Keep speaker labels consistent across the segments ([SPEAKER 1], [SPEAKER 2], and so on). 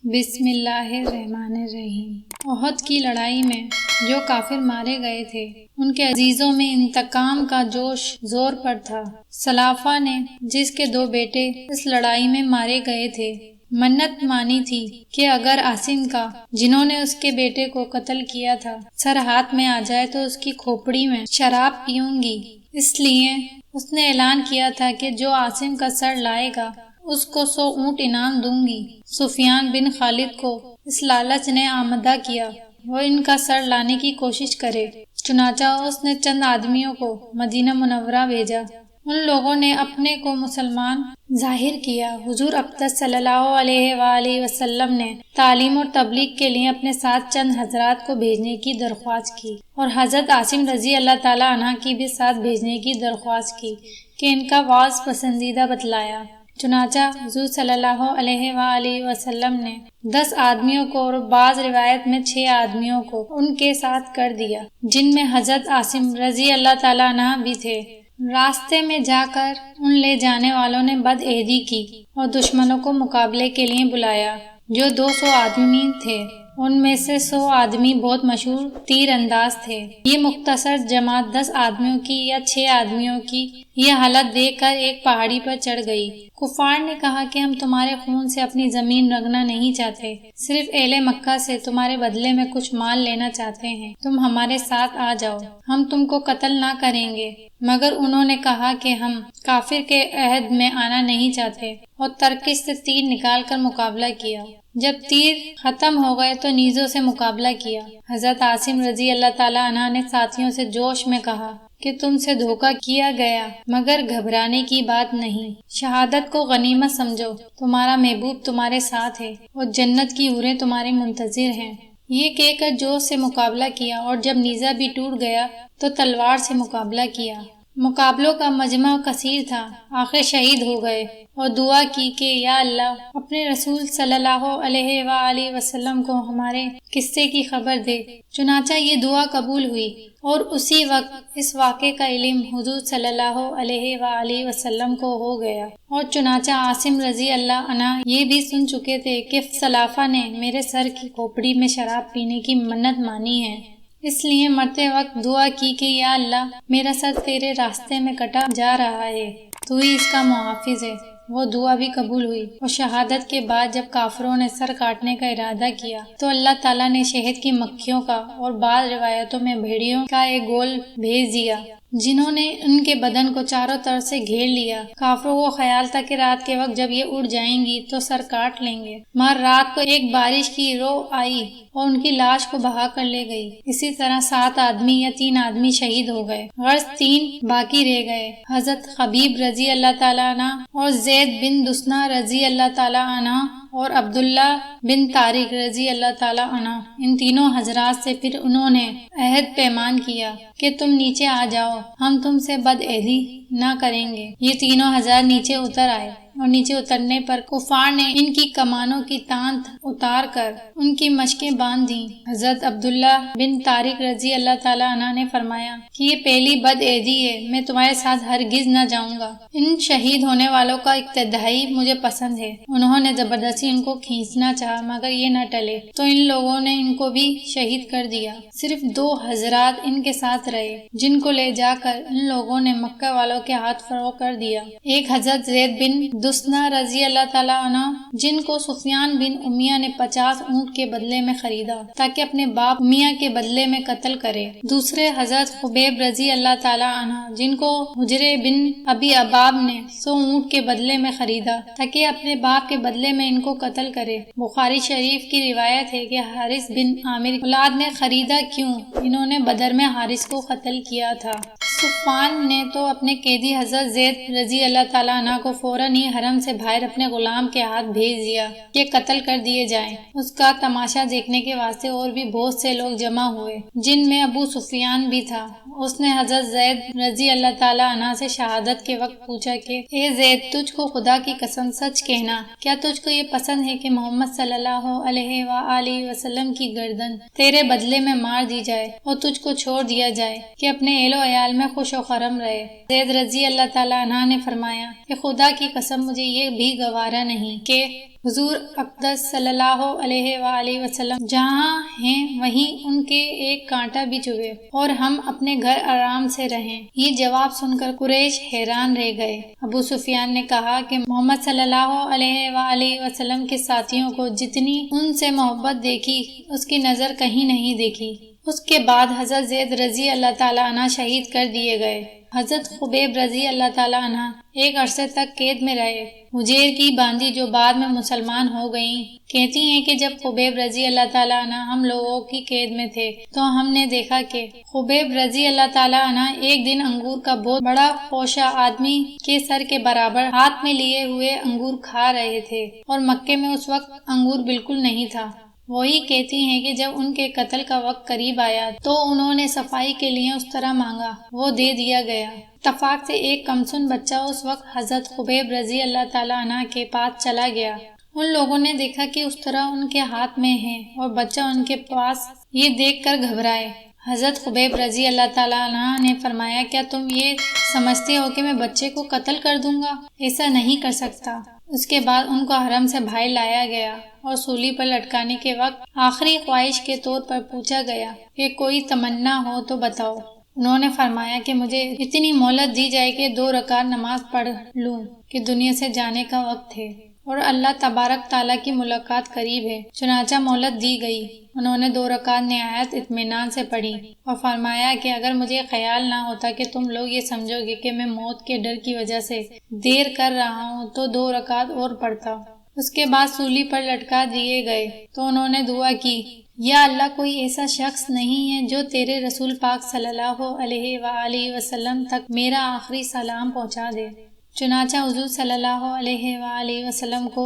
[SPEAKER 1] بسم اللہ الرحمن الرحیم۔ احد کی لڑائی میں جو کافر مارے گئے تھے ان کے عزیزوں میں انتقام کا جوش زور پر تھا۔ سلافہ نے، جس کے 2 بیٹے اس لڑائی میں مارے گئے تھے، منت مانی تھی کہ اگر عاصم کا، جنہوں نے اس کے بیٹے کو قتل کیا تھا، سر ہاتھ میں آ جائے تو اس کی کھوپڑی میں شراب پیوں گی۔ اس لیے اس نے اعلان کیا تھا کہ جو عاصم کا سر لائے گا اس کو 100 اونٹ انعام دوں گی۔ سفیان بن خالد کو اس لالچ نے آمادہ کیا وہ ان کا سر لانے کی کوشش کرے۔ چنانچہ اس نے چند آدمیوں کو مدینہ منورہ بھیجا۔ ان لوگوں نے اپنے کو مسلمان ظاہر کیا۔ حضور اقدس صلی اللہ علیہ وآلہ وسلم نے تعلیم اور تبلیغ کے لیے اپنے ساتھ چند حضرات کو بھیجنے کی درخواست کی اور حضرت عاصم رضی اللہ تعالی عنہ کی بھی ساتھ بھیجنے کی درخواست کی کہ ان کا وعظ پسندیدہ بتلایا۔ چنانچہ حضور صلی اللہ علیہ وآلہ وسلم نے 10 آدمیوں کو اور بعض روایت میں 6 آدمیوں کو ان کے ساتھ کر دیا، جن میں حضرت عاصم رضی اللہ تعالیٰ عنہ بھی تھے۔ راستے میں جا کر ان لے جانے والوں نے بدعہدی کی اور دشمنوں کو مقابلے کے لیے بلایا، جو 200 آدمی تھے۔ ان میں سے 100 آدمی بہت مشہور تیر انداز تھے۔ یہ مختصر جماعت 10 آدمیوں کی یا 6 آدمیوں کی یہ حالت دیکھ کر ایک پہاڑی پر چڑھ گئی۔ کفار نے کہا کہ ہم تمہارے خون سے اپنی زمین رنگنا نہیں چاہتے، صرف اہل مکہ سے تمہارے بدلے میں کچھ مال لینا چاہتے ہیں۔ تم ہمارے ساتھ آ جاؤ، ہم تم کو قتل نہ کریں گے۔ مگر انہوں نے کہا کہ ہم کافر کے عہد میں آنا نہیں چاہتے اور ترکش سے تیر نکال کر مقابلہ کیا۔ جب تیر ختم ہو گئے تو نیزوں سے مقابلہ کیا۔ حضرت عاصم رضی اللہ تعالیٰ عنہ نے ساتھیوں سے جوش میں کہا کہ تم سے دھوکہ کیا گیا، مگر گھبرانے کی بات نہیں، شہادت کو غنیمت سمجھو، تمہارا محبوب تمہارے ساتھ ہے اور جنت کی حوریں تمہارے منتظر ہیں۔ یہ کہہ کر جوش سے مقابلہ کیا اور جب نیزہ بھی ٹوٹ گیا تو تلوار سے مقابلہ کیا۔ مقابلوں کا مجمع کثیر تھا، آخر شہید ہو گئے اور دعا کی کہ یا اللہ اپنے رسول صلی اللہ علیہ وآلہ وسلم کو ہمارے قصے کی خبر دے۔ چنانچہ یہ دعا قبول ہوئی اور اسی وقت اس واقعے کا علم حضور صلی اللہ علیہ وآلہ وسلم کو ہو گیا، اور چنانچہ عاصم رضی اللہ عنہ یہ بھی سن چکے تھے کہ سلافہ نے میرے سر کی کھوپڑی میں شراب پینے کی منت مانی ہے، اس لیے مرتے وقت دعا کی کہ یا اللہ میرا سر تیرے راستے میں کٹا جا رہا ہے، تو ہی اس کا محافظ ہے۔ وہ دعا بھی قبول ہوئی اور شہادت کے بعد جب کافروں نے سر کاٹنے کا ارادہ کیا تو اللہ تعالیٰ نے شہد کی مکھیوں کا اور بعض روایتوں میں بھیڑیوں کا ایک گول بھیج دیا، جنہوں نے ان کے بدن کو چاروں طرف سے گھیر لیا۔ کافروں کو خیال تھا کہ رات کے وقت جب یہ اڑ جائیں گی تو سر کاٹ لیں گے، مگر رات کو ایک بارش کی رو آئی اور ان کی لاش کو بہا کر لے گئی۔ اسی طرح 7 آدمی یا 3 آدمی شہید ہو گئے، غرض 3 باقی رہ گئے۔ حضرت خبیب رضی اللہ تعالیٰ عنہ اور زید بن دسنہ رضی اللہ تعالیٰ عنہ اور عبداللہ بن طارق رضی اللہ تعالیٰ عنہ، ان تینوں حضرات سے پھر انہوں نے عہد پیمان کیا کہ تم نیچے آ جاؤ، ہم تم سے بدعہدی نہ کریں گے۔ یہ تینوں حضرات نیچے اتر آئے اور نیچے اترنے پر کفار نے ان کی کمانوں کی تانت اتار کر ان کی مشقیں باندھ دیں۔ حضرت عبداللہ بن طارق رضی اللہ تعالیٰ عنہ نے فرمایا کہ یہ پہلی بدعہدی ہے، میں تمہارے ساتھ ہرگز نہ جاؤں گا۔ ان شہید ہونے والوں کا اقتدائی مجھے پسند ہے۔ انہوں نے زبردستی ان کو کھینچنا چاہا مگر یہ نہ ٹلے تو ان لوگوں نے ان کو بھی شہید کر دیا۔ صرف 2 حضرات ان کے ساتھ رہے، جن کو لے جا کر ان لوگوں نے مکہ والوں کے ہاتھ فروغ کر دیا۔ ایک حضرت زید بن دسنہ رضی اللہ تعالیٰ عنہ، جن کو سفیان بن امیہ نے 50 اونٹ کے بدلے میں خریدا تاکہ اپنے باپ امیہ کے بدلے میں قتل کرے۔ دوسرے حضرت خبیب رضی اللہ تعالیٰ عنہ، جن کو حجر بن ابی عباب نے 100 اونٹ کے بدلے میں خریدا تاکہ اپنے باپ کے بدلے میں ان کو قتل کرے۔ بخاری شریف کی روایت ہے کہ حارث بن عامر اولاد نے خریدا کیوں؟ انہوں نے بدر میں حارث کو قتل کیا تھا۔ صفوان نے تو اپنے قیدی حضرت زید رضی اللہ تعالیٰ عنہ کو فوراً ہی حرم سے باہر اپنے غلام کے ہاتھ بھیج دیا کہ قتل کر دیے جائیں۔ اس کا تماشا دیکھنے کے واسطے اور بھی بہت سے لوگ جمع ہوئے، جن میں ابو سفیان بھی تھا۔ اس نے حضرت زید رضی اللہ تعالیٰ عنہ سے شہادت کے وقت پوچھا کہ اے زید، تجھ کو خدا کی قسم سچ کہنا، کیا تجھ کو یہ پسند ہے کہ محمد صلی اللہ علیہ وآلہ وسلم کی گردن تیرے بدلے میں مار دی جائے اور تجھ کو چھوڑ دیا جائے کہ اپنے اہل و عیال میں خوش و خرم رہے؟ زید رضی اللہ تعالیٰ عنہ نے فرمایا کہ خدا کی قسم مجھے یہ بھی گوارا نہیں کہ حضور اقدس صلی اللہ علیہ وآلہ وسلم جہاں ہیں وہیں ان کے ایک کانٹا بھی چبھے اور ہم اپنے گھر آرام سے رہیں۔ یہ جواب سن کر قریش حیران رہ گئے۔ ابو سفیان نے کہا کہ محمد صلی اللہ علیہ وآلہ وسلم کے ساتھیوں کو جتنی ان سے محبت دیکھی اس کی نظر کہیں نہیں دیکھی۔ اس کے بعد حضرت زید رضی اللہ تعالیٰ عنہ شہید کر دیے گئے۔ حضرت خبیب رضی اللہ تعالیٰ عنہ ایک عرصے تک قید میں رہے۔ حجیر کی باندی جو بعد میں مسلمان ہو گئیں کہتی ہیں کہ جب خبیب رضی اللہ تعالیٰ عنہ ہم لوگوں کی قید میں تھے تو ہم نے دیکھا کہ خبیب رضی اللہ تعالیٰ عنہ ایک دن انگور کا بہت بڑا خوشہ آدمی کے سر کے برابر ہاتھ میں لیے ہوئے انگور کھا رہے تھے، اور مکے میں اس وقت انگور بالکل نہیں تھا۔ وہی کہتی ہیں کہ جب ان کے قتل کا وقت قریب آیا تو انہوں نے صفائی کے لیے اس طرح مانگا، وہ دے دیا گیا۔ اتفاق سے ایک کمسن بچہ اس وقت حضرت خبیب رضی اللہ تعالیٰ عنہ کے پاس چلا گیا۔ ان لوگوں نے دیکھا کہ اس طرح ان کے ہاتھ میں ہے اور بچہ ان کے پاس، یہ دیکھ کر گھبرائے۔ حضرت خبیب رضی اللہ تعالیٰ عنہ نے فرمایا، کیا تم یہ سمجھتے ہو کہ میں بچے کو قتل کر دوں گا؟ ایسا نہیں کر سکتا۔ اس کے بعد ان کو حرم سے باہر لایا گیا اور سولی پر لٹکانے کے وقت آخری خواہش کے طور پر پوچھا گیا کہ کوئی تمنا ہو تو بتاؤ۔ انہوں نے فرمایا کہ مجھے اتنی مہلت دی جائے کہ 2 رکعت نماز پڑھ لوں کہ دنیا سے جانے کا وقت ہے اور اللہ تبارک تعالیٰ کی ملاقات قریب ہے۔ چنانچہ مہلت دی گئی۔ انہوں نے 2 رکعت نہایت اطمینان سے پڑھی اور فرمایا کہ اگر مجھے خیال نہ ہوتا کہ تم لوگ یہ سمجھو گے کہ میں موت کے ڈر کی وجہ سے دیر کر رہا ہوں تو 2 رکعت اور پڑھتا۔ اس کے بعد سولی پر لٹکا دیے گئے تو انہوں نے دعا کی، یا اللہ، کوئی ایسا شخص نہیں ہے جو تیرے رسول پاک صلی اللہ علیہ وآلہ وسلم تک میرا آخری سلام پہنچا دے۔ چنانچہ حضور صلی اللہ علیہ وآلہ وسلم کو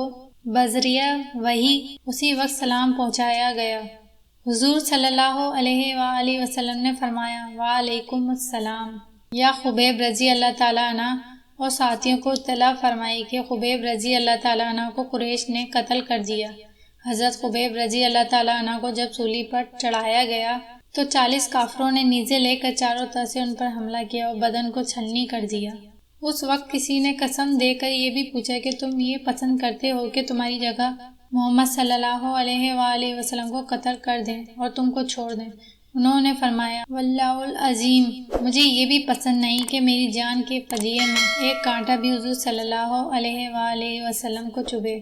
[SPEAKER 1] بذریعہ وحی اسی وقت سلام پہنچایا گیا۔ حضور صلی اللہ علیہ وآلہ وسلم نے فرمایا، وعلیکم السلام۔ یا خبیب رضی اللہ تعالیٰ عنہ اور ساتھیوں کو اطلاع فرمائی کہ خبیب رضی اللہ تعالیٰ عنہ کو قریش نے قتل کر دیا۔ حضرت خبیب رضی اللہ تعالیٰ عنہ کو جب سولی پر چڑھایا گیا تو 40 کافروں نے نیزے لے کر چاروں طرف سے ان پر حملہ کیا اور بدن کو چھلنی کر دیا۔ اس وقت کسی نے قسم دے کر یہ بھی پوچھا کہ تم یہ پسند کرتے ہو کہ تمہاری جگہ محمد صلی اللہ علیہ وآلہ وسلم کو قتل کر دیں اور تم کو چھوڑ دیں؟ انہوں نے فرمایا، واللہ العظیم، مجھے یہ بھی پسند نہیں کہ میری جان کے فدیے میں ایک کانٹا بھی حضور صلی اللہ علیہ وآلہ وسلم کو چبھے۔